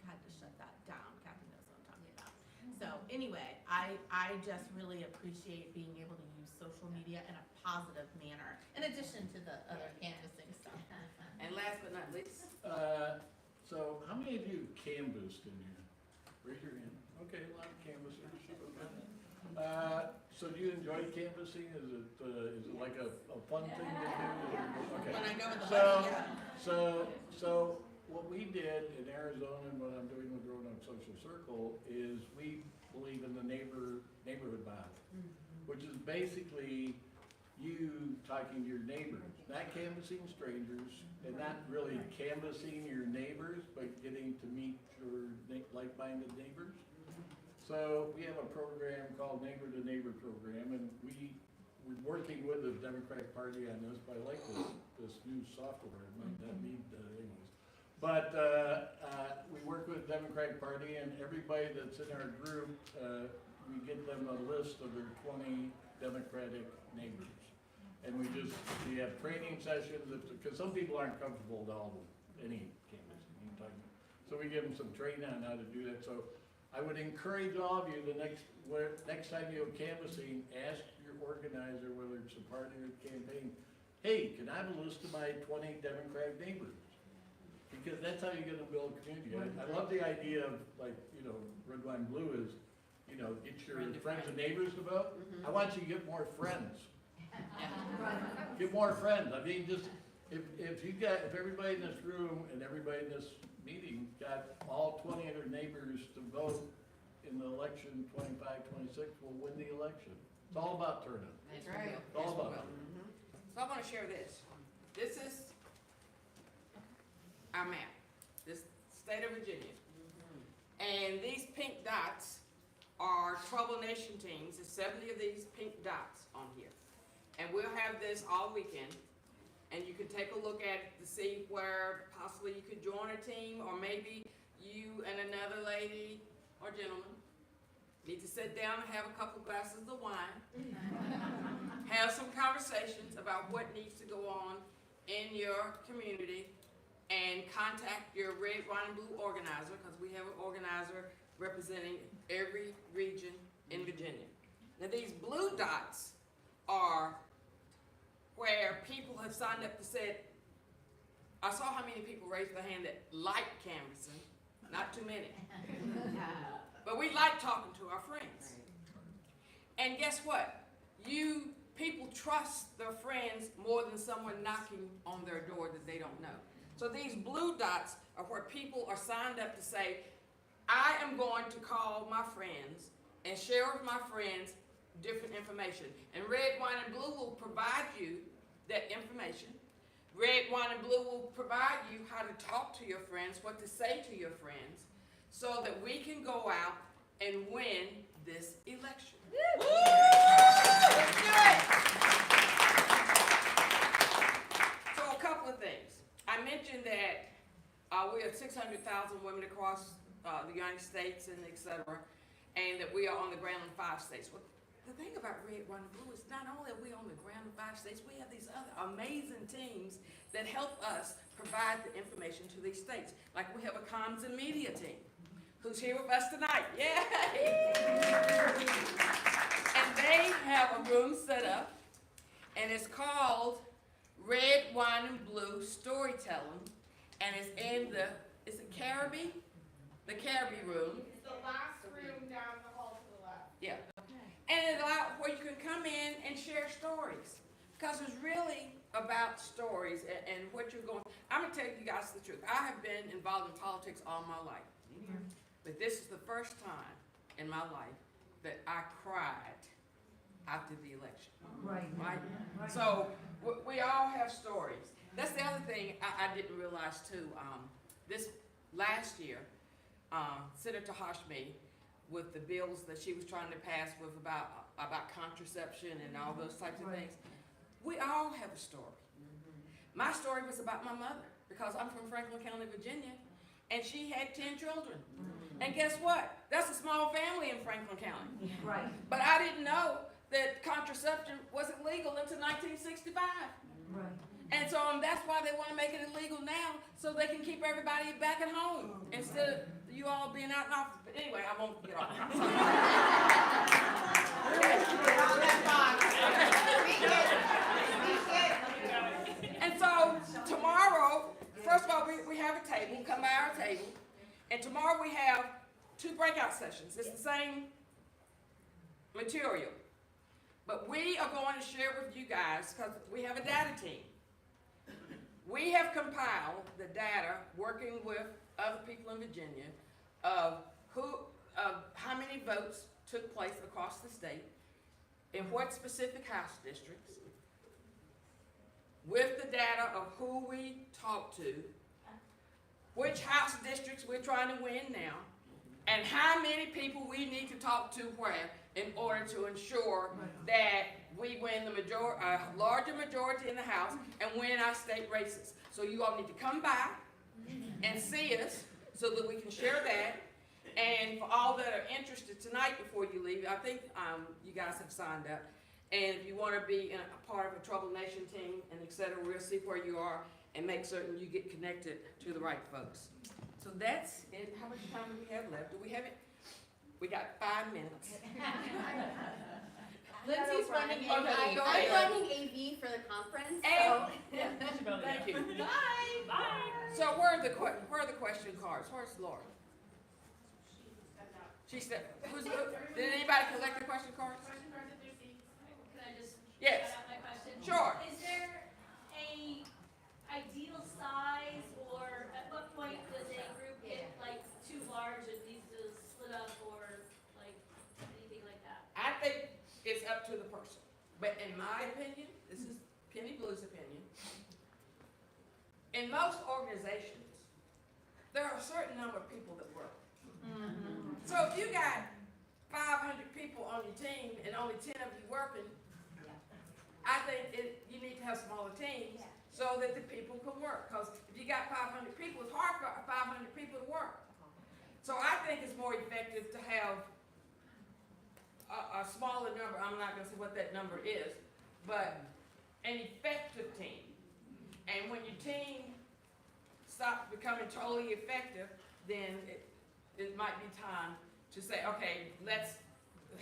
had to shut that down. Kathy knows what I'm talking about. So anyway, I just really appreciate being able to use social media in a positive manner, in addition to the other canvassing stuff. And last but not least, So how many of you canvassed in here? Raise your hand. Okay, a lot of canvassers. So do you enjoy canvassing? Is it like a fun thing to do? Okay. When I go with the buddy, yeah. So what we did in Arizona and what I'm doing with Roanoke Social Circle is we believe in the neighborhood model, which is basically you talking to your neighbors, not canvassing strangers, and not really canvassing your neighbors, but getting to meet your like-minded neighbors. So we have a program called Neighbor to Neighbor program, and we're working with the Democratic Party on this, but I like this new software, it might not need anyways. But we work with the Democratic Party, and everybody that's in our group, we get them a list of their 20 Democratic neighbors. And we have training sessions, because some people aren't comfortable at all with any canvassing. So we give them some training on how to do that. So I would encourage all of you, the next time you go canvassing, ask your organizer, whether it's a party or a campaign, hey, can I have a list of my 20 Democratic neighbors? Because that's how you're gonna build community. I love the idea of, like, red, wine, blue is, get your friends and neighbors to vote. I want you to get more friends. Get more friends. I mean, just, if everybody in this room and everybody in this meeting got all 20 of their neighbors to vote in the election 25, 26, we'll win the election. It's all about turnout. that's right. It's all about it. So I want to share this. This is our map, this state of Virginia. And these pink dots are TroubleNation teams. There's 70 of these pink dots on here. And we'll have this all weekend. And you can take a look at it to see where possibly you could join a team, or maybe you and another lady or gentleman need to sit down and have a couple glasses of wine, have some conversations about what needs to go on in your community, and contact your red, wine, and blue organizer, because we have an organizer representing every region in Virginia. Now these blue dots are where people have signed up to say, I saw how many people raised their hand that like canvassing, not too many. But we like talking to our friends. And guess what? You people trust their friends more than someone knocking on their door that they don't know. So these blue dots are where people are signed up to say, I am going to call my friends and share with my friends different information. And red, white, and blue will provide you that information. Red, white, and blue will provide you how to talk to your friends, what to say to your friends, so that we can go out and win this election. Woo! Let's do it! So a couple of things. I mentioned that we have 600,000 women across the United States and et cetera, and that we are on the ground in 5 states. Well, the thing about red, white, and blue is not only are we on the ground in 5 states, we have these other amazing teams that help us provide the information to these states. Like we have a comms and media team who's here with us tonight. Yay! And they have a room set up, and it's called Red, Wine, and Blue Storytelling, and it's in the, is it Caribbean? The Caribbean room. It's the last room down the hall to the left. Yeah. And it's where you can come in and share stories. Because it's really about stories and what you're going. I'm going to tell you guys the truth. I have been involved in politics all my life. But this is the first time in my life that I cried after the election. Right. So we all have stories. That's the other thing I didn't realize too. This last year, Senator Hashmi, with the bills that she was trying to pass with about contraception and all those types of things, we all have a story. My story was about my mother, because I'm from Franklin County, Virginia, and she had 10 children. And guess what? That's a small family in Franklin County. Right. But I didn't know that contraception wasn't legal until 1965. Right. And so that's why they want to make it illegal now, so they can keep everybody back at home instead of you all being out in office. But anyway, I won't get off. And so tomorrow, first of all, we have a table. Come by our table. And tomorrow we have 2 breakout sessions. It's the same material. But we are going to share with you guys, because we have a data team. We have compiled the data, working with other people in Virginia, of how many votes took place across the state, in what specific House districts, with the data of who we talked to, which House districts we're trying to win now, and how many people we need to talk to where in order to ensure that we win the larger majority in the House and win our state races. So you all need to come by and see us so that we can share that. And for all that are interested tonight, before you leave, I think you guys have signed up. And if you want to be a part of a TroubleNation team and et cetera, we'll see where you are and make certain you get connected to the right folks. So that's it. How much time do we have left? Do we have it? We got 5 minutes. Lindsay's running AV. Okay, go I'm ahead. running AV for the conference, so. Thank you. Bye. Bye. So where are the question cards? Where's Laura? She said, did anybody collect the question cards? Can I just Yes. shout out my question? Sure. Is there a ideal size, or at what point does a group get like too large and needs to split up, or like anything like that? I think it's up to the person. But in my opinion, this is Penny Blue's opinion, in most organizations, there are a certain number of people that work. So if you got 500 people on your team and only 10 of you working, I think you need to have smaller teams so that the people can work. Because if you got 500 people, it's hard for 500 people to work. So I think it's more effective to have a smaller number. I'm not going to say what that number is, but an effective team. And when your team stops becoming totally effective, then it might be time to say, okay, let's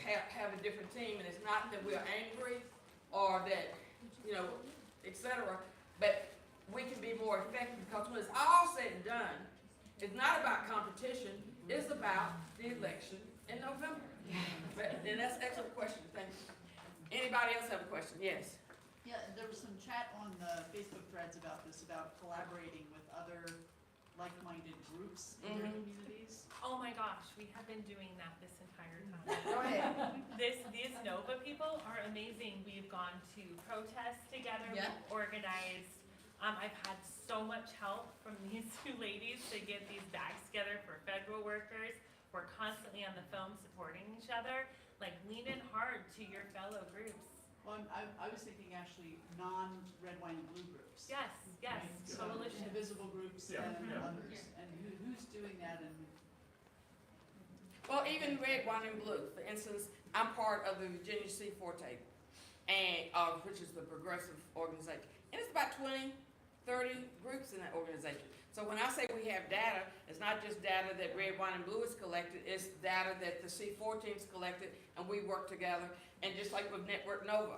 have a different team. And it's not that we're angry or that, et cetera, but we can be more effective, because when it's all said and done, it's not about competition, it's about the election in November. And that's an excellent question, thank you. Anybody else have a question? Yes. Yeah, there was some chat on the Facebook threads about this, about collaborating with other like-minded groups in their Mhm. communities. Oh my gosh, we have been doing that this entire time. Go ahead. These NOVA people are amazing. We've gone to protests together, Yeah. we've organized. I've had so much help from these two ladies to get these bags together for federal workers. We're constantly on the phone supporting each other. Like, lean in hard to your fellow groups. Well, I was thinking actually non-red, wine, and blue groups. Yes, yes, Right? So coalition. Indivisible groups Yeah, and yeah. others. And who's doing that and Well, even red, white, and blue. For instance, I'm part of the Virginia C4 table, and which is the progressive organization. And it's about 20, 30 groups in that organization. So when I say we have data, it's not just data that red, white, and blue is collected, it's data that the C4 team's collected, and we work together. And just like with Network Nova.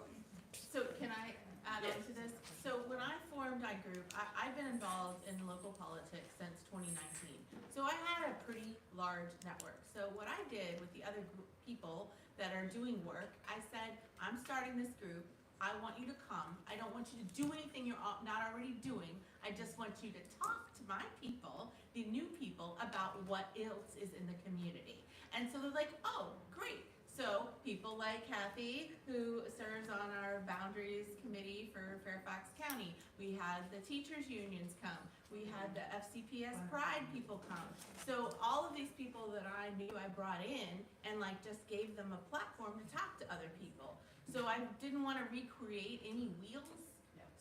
So can I add on to this? So when I formed my group, I've been involved in local politics since 2019. So I had a pretty large network. So what I did with the other people that are doing work, I said, I'm starting this group. I want you to come. I don't want you to do anything you're not already doing. I just want you to talk to my people, the new people, about what else is in the community. And so they're like, oh, great. So people like Kathy, who serves on our boundaries committee for Fairfax County. We had the teachers unions come. We had the FCPS Pride people come. So all of these people that I knew I brought in and like just gave them a platform to talk to other people. So I didn't want to recreate any wheels.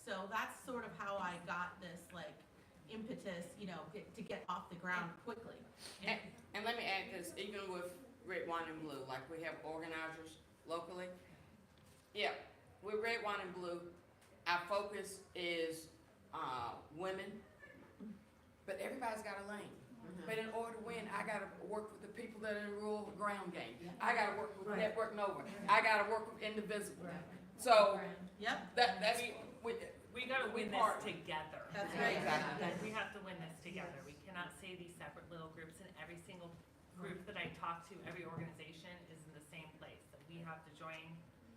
So that's sort of how I got this like impetus, to get off the ground quickly. And let me add this, even with red, white, and blue, like we have organizers locally. Yeah, with red, white, and blue, our focus is women, but everybody's got a lane. But in order to win, I gotta work with the people that are in rural ground game. I gotta work with Network Nova. I gotta work with Indivisible. So Yep. that's We gotta win We this partner. together. That's right. Exactly. We have to win this together. We cannot say these separate little groups, and every single group that I talk to, every organization is in the same place. That we have to join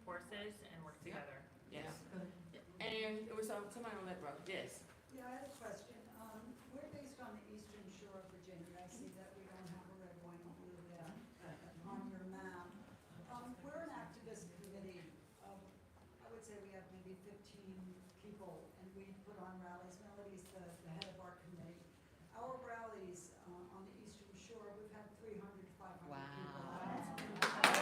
forces and work together. yes. And it was somebody on that road. Yes. Yeah, I had a question. We're based on the eastern shore of Virginia. I see that we don't have a red, white, and blue there on your map. We're an activist committee. I would say we have maybe 15 people, and we put on rallies. Melody's the head of our committee. Our rallies on the eastern shore, we've had 300 to 500 people.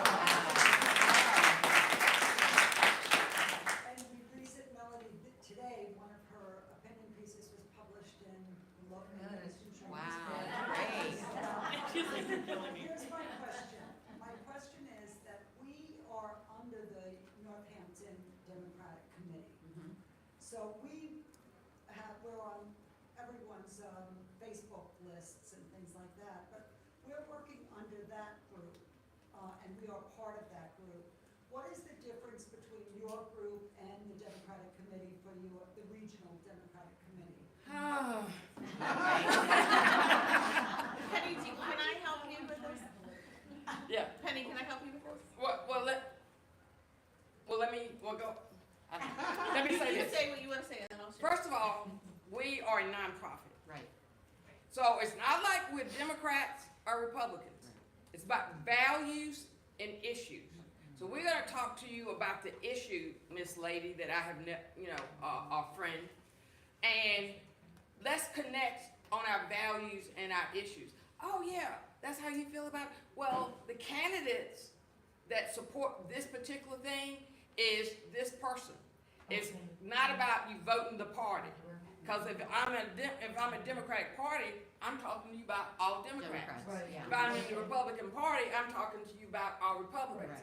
And we recent Melody today, one of her opinion pieces was published in the local Eastern Shore newspaper. She's like, "You're killing me." Here's my question. My question is that we are under the Northampton Democratic Committee. So we're on everyone's Facebook lists and things like that, but we're working under that group, and we are part of that group. What is the difference between your group and the Democratic Committee for the Regional Democratic Committee? Penny, can I help you with this? Yeah. Penny, can I help you with this? Let me say You this. say what you want to say, and then I'll share. First of all, we are a nonprofit. Right. So it's not like we're Democrats or Republicans. It's about values and issues. So we're gonna talk to you about the issue, Miss Lady, that I have, our friend. And let's connect on our values and our issues. Oh yeah, that's how you feel about it? Well, the candidates that support this particular thing is this person. It's not about you voting the party. Because if I'm a Democratic Party, I'm talking to you about all Democrats. If I'm in the Republican Party, I'm talking to you about all Republicans.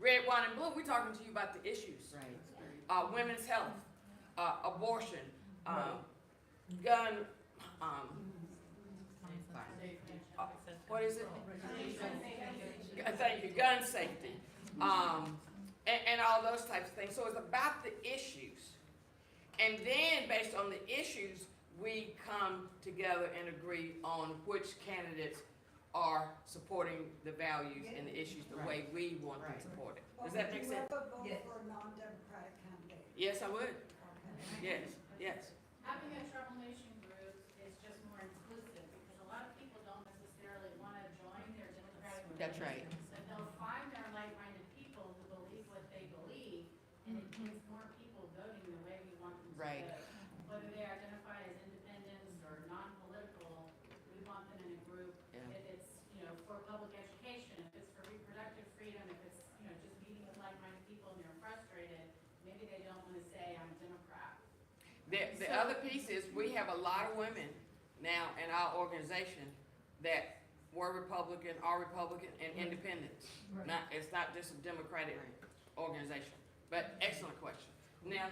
Red, white, and blue, we're talking to you about the issues. Women's health, abortion, gun, what is it? Thank you, gun safety, and all those types of things. So it's about the issues. And then based on the issues, we come together and agree on which candidates are supporting the values and the issues the way we want them supported. Does that make sense? Would you Yes. ever vote for a non-democratic candidate? Yes, I would. Okay. Yes, yes. Having a TroubleNation group is just more inclusive, because a lot of people don't necessarily want to join their Democratic. That's right. But they'll find their like-minded people who believe what they believe, and it gets more people voting the way we want them to Right. vote. Whether they identify as independents or non-political, we want them in a group. Yeah. If it's, for public education, if it's for reproductive freedom, if it's, just meeting with like-minded people and they're frustrated, maybe they don't want to say, I'm a Democrat. The other piece is, we have a lot of women now in our organization that were Republican, are Republican, and independents. It's not just a Democratic organization. But excellent question. Now,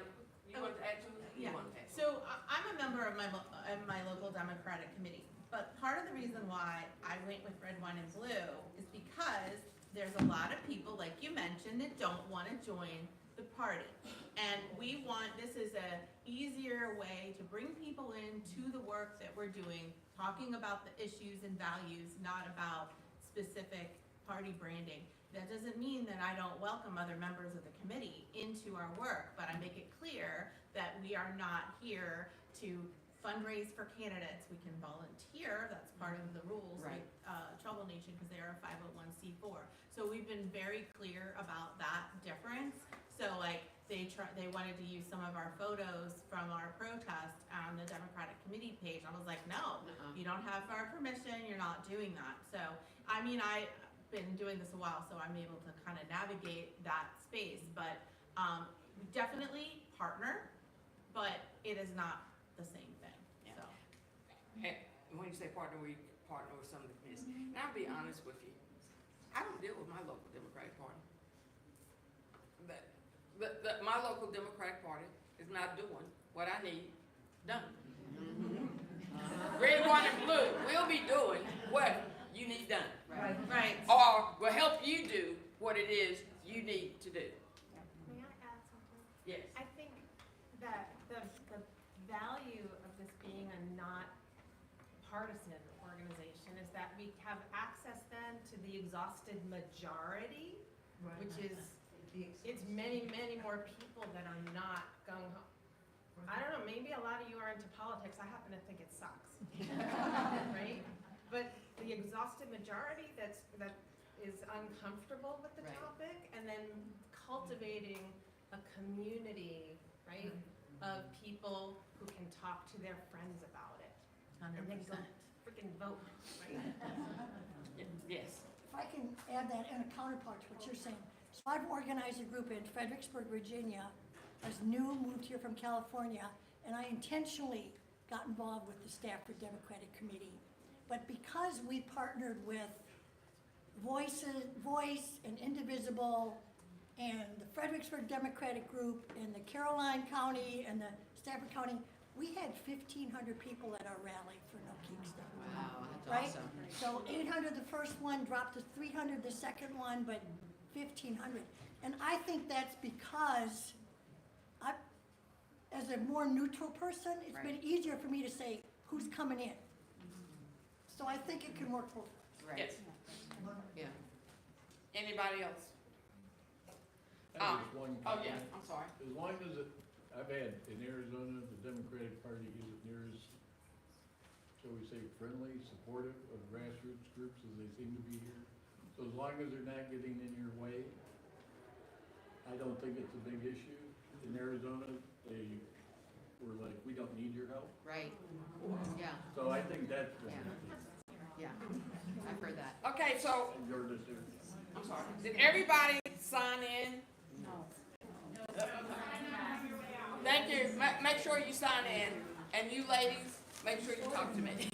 you want to add to it? You Yeah. want to add to it? So I'm a member of my local Democratic committee, but part of the reason why I went with red, wine, and blue is because there's a lot of people, like you mentioned, that don't want to join the party. And this is a easier way to bring people into the work that we're doing, talking about the issues and values, not about specific party branding. That doesn't mean that I don't welcome other members of the committee into our work, but I make it clear that we are not here to fundraise for candidates. We can volunteer, that's part of the rules with TroubleNation, because they are a 501c4. So we've been very clear about that difference. So they wanted to use some of our photos from our protest on the Democratic Committee page. I was like, no, you don't have our permission, you're not doing that. So, I've been doing this a while, so I'm able to kind of navigate that space. But we definitely partner, but it is not the same thing, Yeah. so. And when you say partner, we partner with some of the committees. And I'll be honest with you, I don't deal with my local Democratic Party. My local Democratic Party is not doing what I need done. Red, white, and blue will be doing what you need done. Right. Or will help you do what it is you need to do. May I add something? Yes. I think that the value of this being a not partisan organization is that we have access then to the exhausted majority, which is, it's many, many more people that are not gung-ho. I don't know, maybe a lot of you are into politics, I happen to think it sucks, right? But the exhausted majority that is uncomfortable with the topic, and then cultivating a community, right, of people who can talk to their friends about it. 100%. And then go freaking vote, right? Yes. If I can add that and a counterpart to what you're saying. So I've organized a group in Fredericksburg, Virginia. I was new, moved here from California, and I intentionally got involved with the Stafford Democratic Committee. But because we partnered with Voice and Indivisible and the Fredericksburg Democratic Group and the Caroline County and the Stafford County, we had 1,500 people at our rally for No Kingston. Wow, that's Right? awesome. So 800 the first one, dropped to 300 the second one, but 1,500. And I think that's because as a more neutral person, it's been easier for me to say who's coming in. So I think it can work both ways. Right. Yes. Yeah. Anybody else? I have just one Oh, comment. yeah, I'm sorry. As long as I've had in Arizona, the Democratic Party isn't near as, shall we say, friendly, supportive of grassroots groups as they seem to be here. So as long as they're not getting in your way, I don't think it's a big issue. In Arizona, they were like, we don't need your help. Right. Yeah. So I think that's the, Yeah. I've heard that. Okay, so, your decision. I'm sorry. Did everybody sign in? No. Thank you. Make sure you sign in. And you ladies, make sure you talk to me.